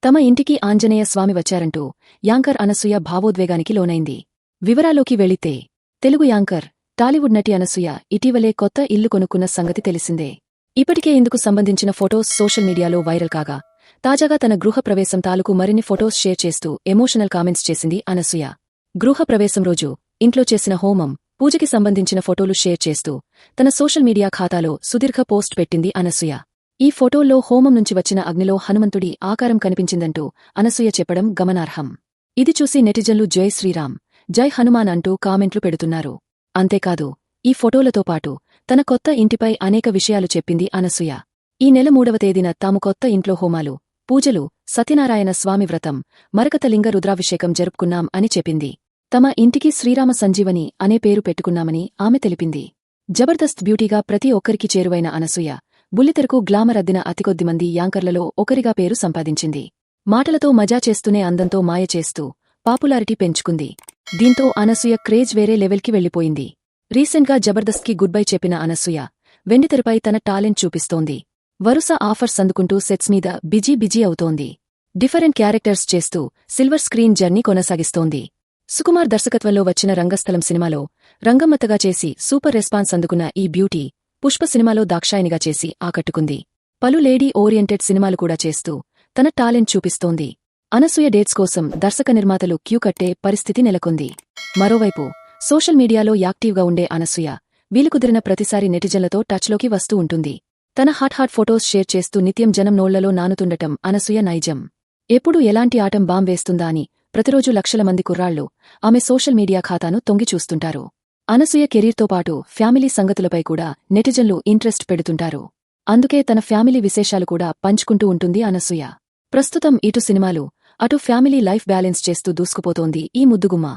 తమ ఇంటికి ఆంజనేయ స్వామి వచ్చారంటూ యాంకర్ అనసూయ భావోద్వేగానికి లోనైంది. వివరాలోకి వెళితే తెలుగు యాంకర్, టాలీవుడ్ నటి అనసూయ ఇటీవలే కొత్త ఇల్లు కొనుక్కున్న సంగతి తెలిసిందే. ఇప్పటికే ఇందుకు సంబంధించిన ఫొటోస్ సోషల్ మీడియాలో వైరల్ కాగా, తాజాగా తన గృహ ప్రవేశం తాలూకు మరిన్ని ఫొటోస్ షేర్ చేస్తూ ఎమోషనల్ కామెంట్స్ చేసింది అనసూయ. గృహ ప్రవేశం రోజు ఇంట్లో చేసిన హోమం, పూజకి సంబంధించిన ఫోటోలు షేర్ చేస్తూ తన సోషల్ మీడియా ఖాతాలో సుదీర్ఘ పోస్ట్ పెట్టింది అనసూయ. ఈ ఫోటోల్లో హోమం నుంచి వచ్చిన అగ్నిలో హనుమంతుడి ఆకారం కనిపించిందంటూ అనసూయ చెప్పడం గమనార్హం. ఇది చూసి నెటిజన్లు జై శ్రీరామ్, జై హనుమాన్ అంటూ కామెంట్లు పెడుతున్నారు. అంతేకాదు, ఈ ఫోటోలతో పాటు తన కొత్త ఇంటిపై అనేక విషయాలు చెప్పింది అనసూయ. ఈ నెల 3వ తేదీన తాము కొత్త ఇంట్లో హోమాలు, పూజలు, సత్యనారాయణ స్వామి వ్రతం, మరకతలింగ రుద్రాభిషేకం జరుపుకున్నాం అని చెప్పింది. తమ ఇంటికి శ్రీరామ సంజీవని అనే పేరు పెట్టుకున్నామని ఆమె తెలిపింది. జబర్దస్త్ బ్యూటీగా ప్రతి ఒక్కరికి చేరువైన అనసూయ బుల్లితెరకు గ్లామర్ అద్దిన అతికొద్దిమంది యాంకర్లలో ఒకరిగా పేరు సంపాదించింది. మాటలతో మజా చేస్తూనే అందంతో మాయ చేస్తూ పాపులారిటీ పెంచుకుంది. దీంతో అనసూయ క్రేజ్ వేరే లెవెల్కి వెళ్లిపోయింది. రీసెంట్గా జబర్దస్త్కి గుడ్ బై చెప్పిన అనసూయ వెండితెరపై తన టాలెంట్ చూపిస్తోంది. వరుస ఆఫర్స్ అందుకుంటూ సెట్స్ మీద బిజీ అవుతోంది. డిఫరెంట్ క్యారెక్టర్స్ చేస్తూ సిల్వర్ స్క్రీన్ జర్నీ కొనసాగిస్తోంది. సుకుమార్ దర్శకత్వంలో వచ్చిన రంగస్థలం సినిమాలో రంగమ్మత్తగా చేసి సూపర్ రెస్పాన్స్ అందుకున్న ఈ బ్యూటీ పుష్ప సినిమాలో దాక్షాయనిగా చేసి ఆకట్టుకుంది. పలు లేడీ ఓరియంటెడ్ సినిమాలు కూడా చేస్తూ తన టాలెంట్ చూపిస్తోంది. అనసూయ డేట్స్ కోసం దర్శక నిర్మాతలు క్యూ కట్టే పరిస్థితి నెలకొంది. మరోవైపు సోషల్ మీడియాలో యాక్టివ్గా ఉండే అనసూయ వీలు కుదిరిన ప్రతిసారి నెటిజన్లతో టచ్లోకి వస్తూ ఉంటుంది. తన హాట్ ఫొటోస్ షేర్ చేస్తూ నిత్యం జనం నోళ్లలో నానుతుండటం అనసూయ నైజం. ఎప్పుడు ఎలాంటి ఆటం బాంబ్ వేస్తుందా అని ప్రతిరోజు లక్షల మంది కుర్రాళ్లు ఆమె సోషల్ మీడియా ఖాతాను తొంగి చూస్తుంటారు. అనసూయ కెరీర్తో పాటు ఫ్యామిలీ సంగతులపై కూడా నెటిజన్లు ఇంట్రెస్ట్ పెడుతుంటారు. అందుకే తన ఫ్యామిలీ విశేషాలు కూడా పంచుకుంటూ ఉంటుంది అనసూయ. ప్రస్తుతం ఇటు సినిమాలు, అటు ఫ్యామిలీ లైఫ్ బ్యాలెన్స్ చేస్తూ దూసుకుపోతోంది ఈ ముద్దుగుమ్మ.